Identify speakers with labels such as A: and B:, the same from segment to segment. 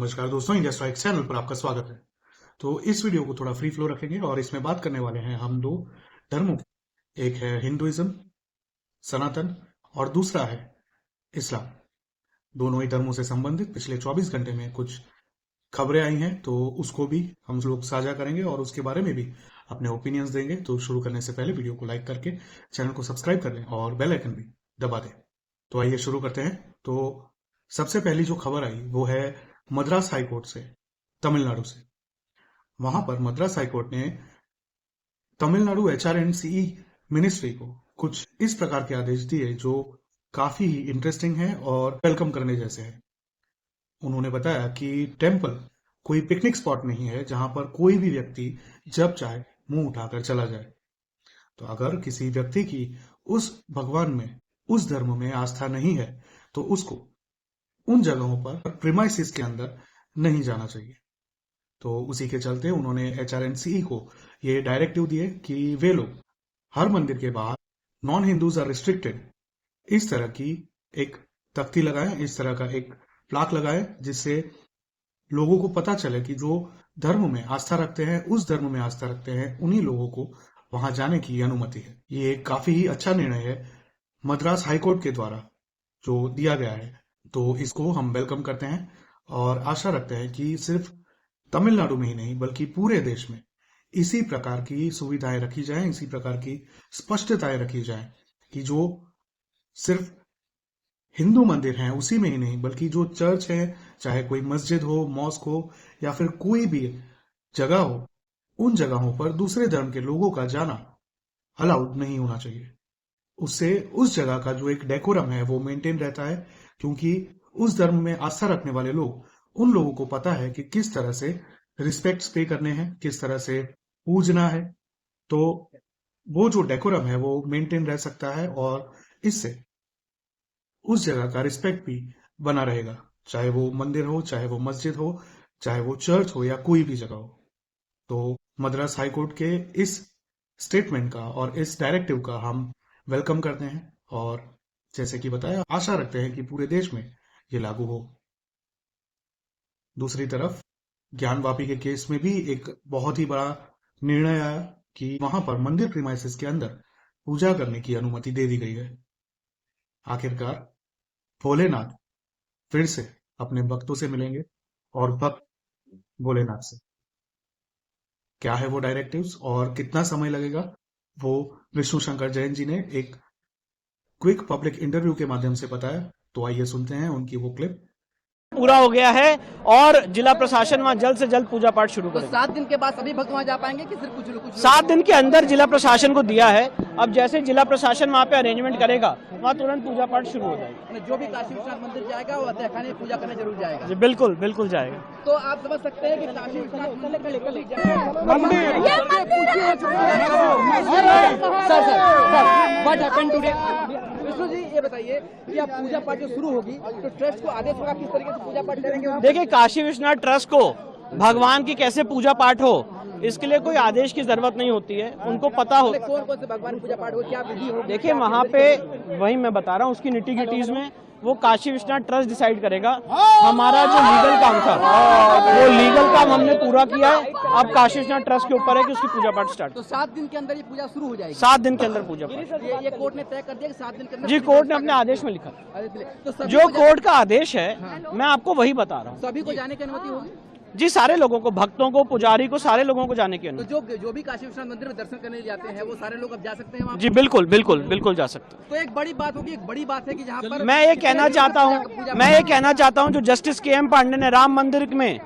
A: नमस्कार दोस्तों, India strike channel पर आपका स्वागत है। तो इस वीडियो को थोड़ा फ्री फ्लो रखेंगे और इसमें बात करने वाले हैं हम दो धर्मों की। एक है हिंदुइज्म सनातन और दूसरा है इस्लाम। दोनों ही धर्मों से संबंधित पिछले 24 घंटे में कुछ खबरें आई हैं, तो उसको भी हम लोग साझा करेंगे और उसके बारे में भी अपने ओपिनियंस देंगे। तो शुरू करने से पहले वीडियो को लाइक करके चैनल को सब्सक्राइब कर लें और बेल आइकन भी दबा दें। तो आइए शुरू करते हैं। तो सबसे पहली जो खबर आई वो है मद्रास हाईकोर्ट से, तमिलनाडु से। वहां पर मद्रास हाईकोर्ट ने तमिलनाडु HRNCE मिनिस्ट्री को कुछ इस प्रकार के आदेश दिए जो काफी इंटरेस्टिंग है और वेलकम करने जैसे हैं। उन्होंने बताया कि टेम्पल कोई पिकनिक स्पॉट नहीं है जहां पर कोई भी व्यक्ति जब चाहे मुंह उठाकर चला जाए। तो अगर किसी व्यक्ति की उस भगवान में, उस धर्म में आस्था नहीं है तो उसको उन जगहों पर प्रीमाइसिस के अंदर नहीं जाना चाहिए। तो उसी के चलते उन्होंने HRNCE को ये डायरेक्टिव दिए कि वे लोग हर मंदिर के बाहर नॉन हिंदूज आर रिस्ट्रिक्टेड इस तरह की एक तख्ती लगाएं, इस तरह का एक प्लाक लगाएं, जिससे लोगों को पता चले कि जो धर्म में आस्था रखते हैं, उस धर्म में आस्था रखते हैं, उन्हीं लोगों को वहां जाने की अनुमति है। ये काफी ही अच्छा निर्णय है मद्रास हाईकोर्ट के द्वारा जो दिया गया है। तो इसको हम वेलकम करते हैं और आशा रखते हैं कि सिर्फ तमिलनाडु में ही नहीं बल्कि पूरे देश में इसी प्रकार की सुविधाएं रखी जाएं, इसी प्रकार की स्पष्टताएं रखी जाएं कि जो सिर्फ हिंदू मंदिर हैं उसी में ही नहीं बल्कि जो चर्च है, चाहे कोई मस्जिद हो, मॉस्क हो या फिर कोई भी जगह हो, उन जगहों पर दूसरे धर्म के लोगों का जाना अलाउड नहीं होना चाहिए। उससे उस जगह का जो एक डेकोरम है वो मेंटेन रहता है, क्योंकि उस धर्म में आस्था रखने वाले लोग, उन लोगों को पता है कि किस तरह से रिस्पेक्ट्स पे करने हैं, किस तरह से पूजना है। तो वो जो डेकोरम है वो मेंटेन रह सकता है और इससे उस जगह का रिस्पेक्ट भी बना रहेगा, चाहे वो मंदिर हो, चाहे वो मस्जिद हो, चाहे वो चर्च हो या कोई भी जगह हो। तो मद्रास हाईकोर्ट के इस स्टेटमेंट का और इस डायरेक्टिव का हम वेलकम करते हैं और जैसे कि बताया, आशा रखते हैं कि पूरे देश में ये लागू हो। दूसरी तरफ ज्ञानवापी के केस में भी एक बहुत ही बड़ा निर्णय आया कि वहां पर मंदिर प्रीमाइसेस के अंदर पूजा करने की अनुमति दे दी गई है। आखिरकार भोलेनाथ फिर से अपने भक्तों से मिलेंगे और भक्त भोलेनाथ से। क्या है वो डायरेक्टिव्स और कितना समय लगेगा, वो विष्णु शंकर जैन जी ने एक क्विक पब्लिक इंटरव्यू के माध्यम से बताया। तो आइए सुनते हैं उनकी वो क्लिप।
B: पूरा हो गया है और जिला प्रशासन वहाँ जल्द से जल्द पूजा पाठ शुरू करेगा।
C: 7 दिन के बाद सभी भक्त वहाँ जा पाएंगे कि सिर्फ कुछ
B: 7 दिन के अंदर जिला प्रशासन को दिया है। अब जैसे जिला प्रशासन वहाँ पे अरेंजमेंट करेगा, वहाँ तुरंत पूजा पाठ शुरू हो जाएगी।
C: जो भी काशी विश्वनाथ मंदिर जाएगा वो तहखाने में पूजा करने जरूर जाएगा।
B: जी बिल्कुल, बिल्कुल जाएगा।
C: तो आप समझ सकते हैं कि काशी विश्वनाथ मंदिर का लेकर विष्णु जी ये बताइए कि अब पूजा पाठ जो शुरू होगी तो ट्रस्ट को आदेश होगा किस तरीके से पूजा पाठ करेंगे।
B: देखिए, काशी विश्वनाथ ट्रस्ट को भगवान की कैसे पूजा पाठ हो इसके लिए कोई आदेश की जरूरत नहीं होती है, उनको पता हो
C: कौन कौन से भगवान पूजा पाठ हो, क्या विधि हो।
B: देखिए, वहाँ पे वही मैं बता रहा हूँ, उसकी निटी-गिटीज में वो काशी विश्वनाथ ट्रस्ट डिसाइड करेगा। हमारा जो लीगल काम था वो लीगल काम हमने पूरा किया है। अब काशी विश्वनाथ ट्रस्ट के ऊपर है कि उसकी पूजा पाठ स्टार्ट।
C: तो 7 दिन के अंदर ये पूजा शुरू हो जाएगी।
B: 7 दिन के अंदर पूजा पाठ।
C: ये कोर्ट ने तय कर दिया कि 7 दिन के अंदर।
B: जी, कोर्ट ने अपने आदेश में लिखा।
C: तो
B: जो कोर्ट का आदेश है मैं आपको वही बता रहा हूँ।
C: सभी को जाने की अनुमति होगी।
B: जी, सारे लोगों को, भक्तों को, पुजारी को, सारे लोगों को जाने की
C: तो
B: अनुमति।
C: जो भी काशी विश्वनाथ मंदिर में दर्शन करने जाते हैं वो सारे लोग अब जा सकते हैं वहाँ।
B: जी बिल्कुल, बिल्कुल, बिल्कुल जा सकते हैं।
C: तो एक बड़ी बात होगी, एक बड़ी बात है कि जहाँ पर
B: मैं ये कहना चाहता हूँ जो जस्टिस KM पांडे ने राम मंदिर में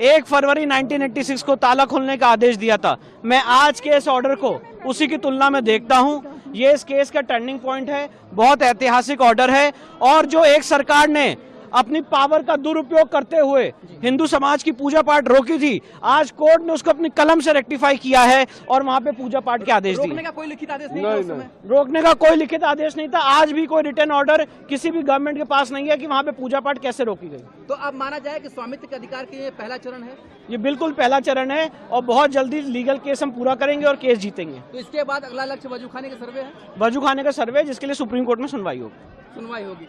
B: 1 फरवरी 1986 को ताला खोलने का आदेश दिया था, मैं आज के इस ऑर्डर को उसी की तुलना में देखता हूँ। ये इस केस का टर्निंग पॉइंट है, बहुत ऐतिहासिक ऑर्डर है। और जो एक सरकार ने अपनी पावर का दुरुपयोग करते हुए हिंदू समाज की पूजा पाठ रोकी थी, आज कोर्ट ने उसको अपनी कलम से रेक्टिफाई किया है और वहां पे पूजा पाठ के आदेश दिए।
C: रोकने का कोई लिखित आदेश नहीं था उस समय।
B: रोकने का कोई लिखित आदेश नहीं था। आज भी कोई रिटर्न ऑर्डर किसी भी गवर्नमेंट के पास नहीं है कि वहां पे पूजा पाठ कैसे रोकी गई।
C: तो अब माना जाए कि स्वामित्व के अधिकार के पहला चरण है।
B: ये बिल्कुल पहला चरण है और बहुत जल्दी लीगल केस हम पूरा करेंगे और केस जीतेंगे।
C: तो इसके बाद अगला लक्ष्य वजूखाने का सर्वे है।
B: वजूखाने का सर्वे, जिसके लिए सुप्रीम कोर्ट में सुनवाई होगी।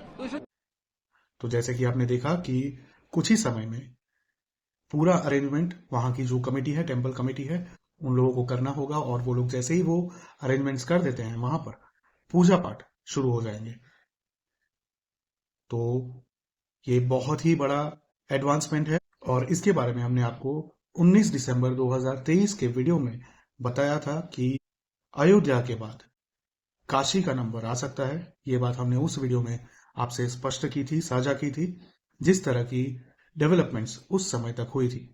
C: तो
A: तो जैसे कि आपने देखा कि कुछ ही समय में पूरा अरेंजमेंट वहां की जो कमेटी है, टेम्पल कमेटी है, उन लोगों को करना होगा और वो लोग जैसे ही वो अरेंजमेंट्स कर देते हैं वहां पर पूजा पाठ शुरू हो जाएंगे। तो ये बहुत ही बड़ा एडवांसमेंट है और इसके बारे में हमने आपको 19 दिसंबर 2023 के वीडियो में बताया था कि अयोध्या के बाद काशी का नंबर आ सकता है। ये बात हमने उस वीडियो में आपसे स्पष्ट की थी, साझा की थी, जिस तरह की डेवलपमेंट्स उस समय तक हुई थी।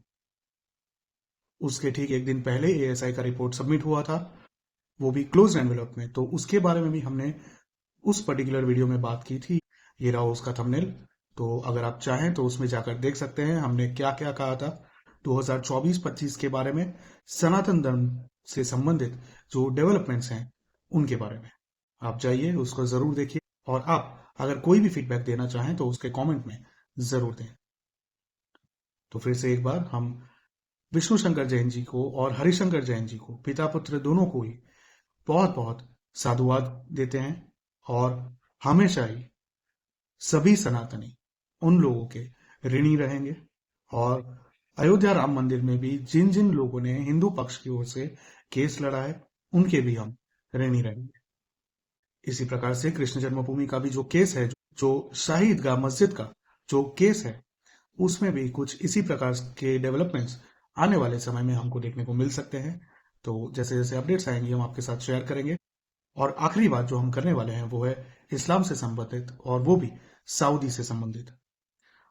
A: उसके ठीक एक दिन पहले एएसआई का रिपोर्ट सबमिट हुआ था, वो भी क्लोज एनवेलप में, तो उसके बारे में भी हमने उस पर्टिकुलर वीडियो में बात की थी। ये रहा उसका थंबनेल, तो अगर आप चाहें तो उसमें जाकर देख सकते हैं हमने क्या क्या कहा था 2024-25 के बारे में, सनातन धर्म से संबंधित जो डेवलपमेंट्स हैं उनके बारे में। आप जाइए, उसको जरूर देखिए और आप अगर कोई भी फीडबैक देना चाहें तो उसके कमेंट में जरूर दें। तो फिर से एक बार हम विष्णु शंकर जैन जी को और हरिशंकर जैन जी को, पिता पुत्र दोनों को ही बहुत बहुत साधुवाद देते हैं और हमेशा ही सभी सनातनी उन लोगों के ऋणी रहेंगे और अयोध्या राम मंदिर में भी जिन जिन लोगों ने हिंदू पक्ष की ओर से केस लड़ा है उनके भी हम ऋणी रहेंगे। इसी प्रकार से कृष्ण जन्मभूमि का भी जो केस है, जो शाही ईदगाह मस्जिद का जो केस है, उसमें भी कुछ इसी प्रकार के डेवलपमेंट्स आने वाले समय में हमको देखने को मिल सकते हैं। तो जैसे जैसे अपडेट्स आएंगे हम आपके साथ शेयर करेंगे। और आखिरी बात जो हम करने वाले हैं वो है इस्लाम से संबंधित, और वो भी सऊदी से संबंधित।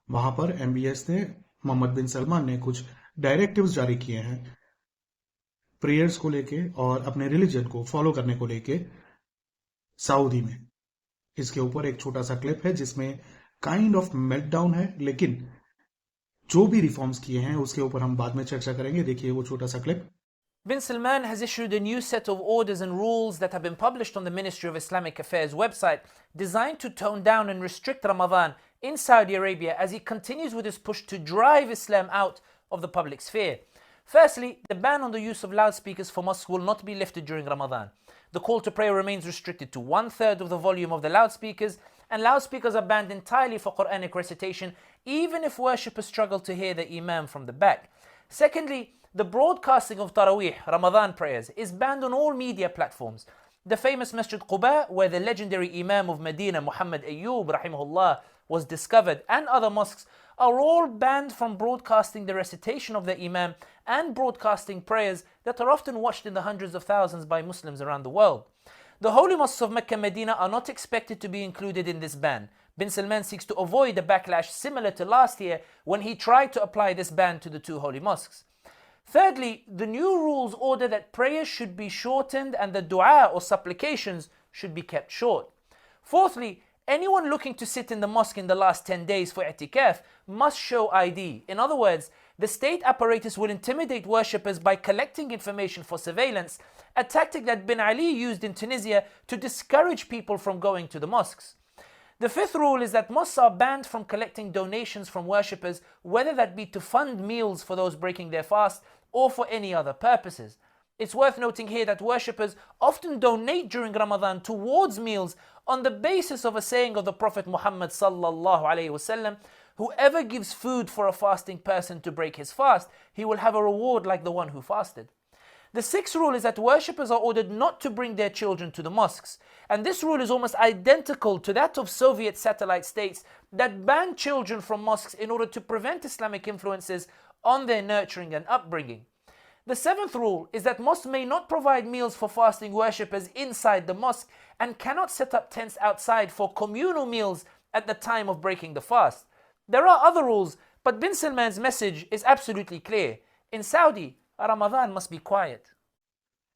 A: वहां पर एमबीएस ने, मोहम्मद बिन सलमान ने कुछ डायरेक्टिव्स जारी किए हैं प्रेयर्स को लेके और अपने रिलीजन को फॉलो करने को लेके सऊदी में। इसके ऊपर एक छोटा सा क्लिप है जिसमें काइंड ऑफ मेल्टडाउन है, लेकिन जो भी रिफॉर्म्स किए हैं उसके ऊपर हम बाद में चर्चा करेंगे। देखिए वो छोटा सा clip.
D: Bin Salman has issued a new set of orders and rules that have been published on the Ministry of Islamic Affairs website, designed to tone down and restrict Ramadan in Saudi Arabia as he continues with his push to drive Islam out of the public sphere. Firstly, the ban on the use of loudspeakers for mosques will not be lifted during Ramadan. The call to prayer remains restricted to 1/3 of the volume of the loudspeakers, and loudspeakers are banned entirely for Quranic recitation, even if worshippers struggle to hear the Imam from the back. Secondly, the broadcasting of Taraweeh, Ramadan prayers, is banned on all media platforms. The famous Masjid Quba, where the legendary Imam of Medina, Muhammad Ayyub, rahimahullah, was discovered, and other mosques are all banned from broadcasting the recitation of the Imam and broadcasting prayers that are often watched in the hundreds of thousands by Muslims around the world. The holy mosques of Mecca and Medina are not expected to be included in this ban. Bin Salman seeks to avoid a backlash similar to last year when he tried to apply this ban to the two holy mosques. Thirdly, the new rules order that prayers should be shortened and the dua or supplications should be kept short. Fourthly, anyone looking to sit in the mosque in the last 10 days for i'tikaf must show ID. In other words, the state apparatus will intimidate worshippers by collecting information for surveillance, a tactic that Bin Ali used in Tunisia to discourage people from going to the mosques. The fifth rule is that mosques are banned from collecting donations from worshippers, whether that be to fund meals for those breaking their fast or for any other purposes. It's worth noting here that worshippers often donate during Ramadan towards meals on the basis of a saying of the Prophet Muhammad sallallahu alaihi wasallam, whoever gives food for a fasting person to break his fast, he will have a reward like the one who fasted. The sixth rule is that worshippers are ordered not to bring their children to the mosques, and this rule is almost identical to that of Soviet satellite states that banned children from mosques in order to prevent Islamic influences on their nurturing and upbringing. The seventh rule is that mosques may not provide meals for fasting worshippers inside the mosque and cannot set up tents outside for communal meals at the time of breaking the fast. There are other rules, but Bin Salman's message is absolutely clear. In Saudi, Ramadan must be quiet.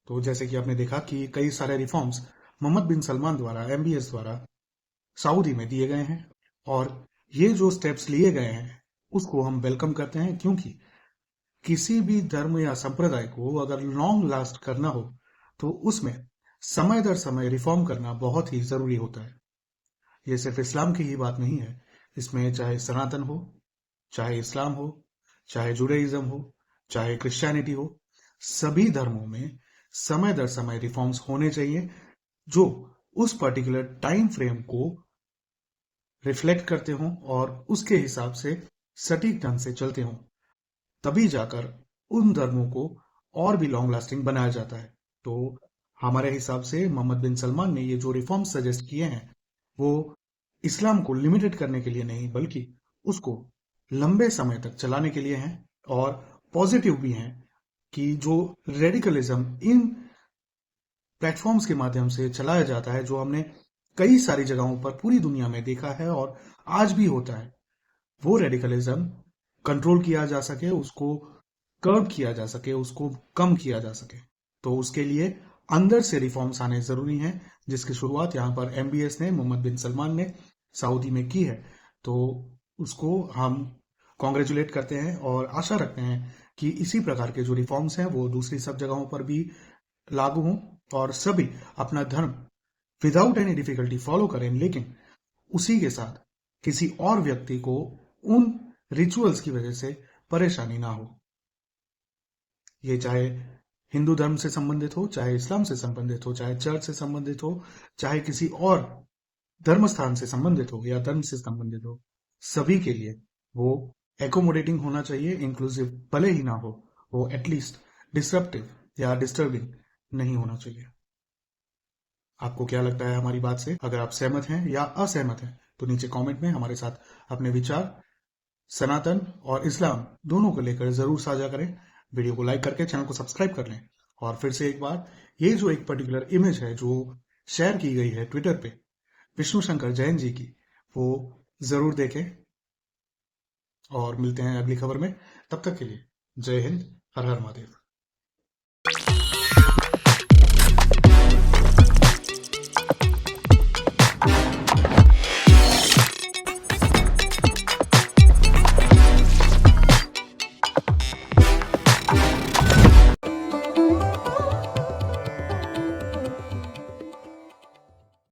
A: तो जैसे कि आपने देखा कि कई सारे reforms Mohammad बिन सलमान द्वारा, MBS द्वारा सऊदी में दिए गए हैं, और ये जो स्टेप्स लिए गए हैं उसको हम वेलकम करते हैं, क्योंकि किसी भी धर्म या संप्रदाय को अगर लॉन्ग लास्ट करना हो तो उसमें समय दर समय रिफॉर्म करना बहुत ही जरूरी होता है। ये सिर्फ इस्लाम की ही बात नहीं है, इसमें चाहे सनातन हो, चाहे इस्लाम हो, चाहे जुडाइज्म हो, चाहे क्रिश्चियनिटी हो, सभी धर्मों में समय दर समय रिफॉर्म्स होने चाहिए जो उस पर्टिकुलर टाइम फ्रेम को रिफ्लेक्ट करते हों और उसके हिसाब से सटीक ढंग से चलते हों। तभी जाकर उन धर्मों को और भी लॉन्ग लास्टिंग बनाया जाता है। तो हमारे हिसाब से मोहम्मद बिन सलमान ने ये जो रिफॉर्म सजेस्ट किए हैं वो इस्लाम को लिमिटेड करने के लिए नहीं बल्कि उसको लंबे समय तक चलाने के लिए हैं, और पॉजिटिव भी हैं कि जो रेडिकलिज्म इन प्लेटफॉर्म्स के माध्यम से चलाया जाता है, जो हमने कई सारी जगहों पर पूरी दुनिया में देखा है और आज भी होता है, वो रेडिकलिज्म कंट्रोल किया जा सके, उसको कर्ब किया जा सके, उसको कम किया जा सके। तो उसके लिए अंदर से रिफॉर्म्स आने जरूरी हैं, जिसकी शुरुआत यहाँ पर MBS ने, मोहम्मद बिन सलमान ने सऊदी में की है। तो उसको हम कॉन्ग्रेचुलेट करते हैं और आशा रखते हैं कि इसी प्रकार के जो रिफॉर्म्स हैं वो दूसरी सब जगहों पर भी लागू हों और सभी अपना धर्म विदाउट एनी डिफिकल्टी फॉलो करें, लेकिन उसी के साथ किसी और व्यक्ति को उन रिचुअल्स की वजह से परेशानी ना हो। ये चाहे हिंदू धर्म से संबंधित हो, चाहे इस्लाम से संबंधित हो, चाहे चर्च से संबंधित हो, चाहे किसी और धर्म स्थान से संबंधित हो या धर्म से संबंधित हो, सभी के लिए वो एकोमोडेटिंग होना चाहिए, इंक्लूसिव भले ही ना हो, वो एटलीस्ट डिसरप्टिव या डिस्टर्बिंग नहीं होना चाहिए। आपको क्या लगता है हमारी बात से? अगर आप सहमत हैं या असहमत हैं तो नीचे कमेंट में हमारे साथ अपने विचार सनातन और इस्लाम दोनों को लेकर जरूर साझा करें। वीडियो को लाइक करके चैनल को सब्सक्राइब कर लें। और फिर से एक बार, ये जो एक पर्टिकुलर इमेज है जो शेयर की गई है ट्विटर पे विष्णु शंकर जैन जी की, वो जरूर देखें। और मिलते हैं अगली खबर में, तब तक के लिए जय हिंद, हर हर महादेव।